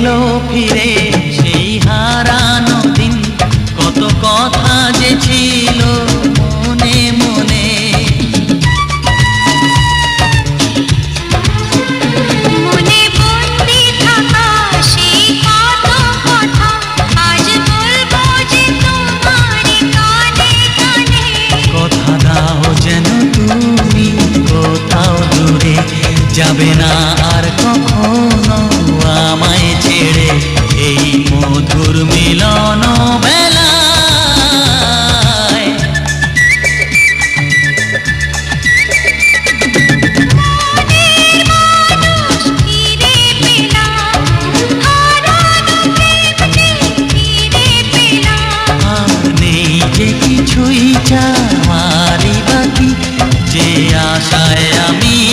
এলো ফিরে সেই হারানো দিন, কত কথা যে ছিল মনে মনে। মনে বন্দি থাকা সেই কত কথা আজ বলবো যে তোমার কানে কানে। কথা দাও যেন তুমি কোথাও দূরে যাবে না।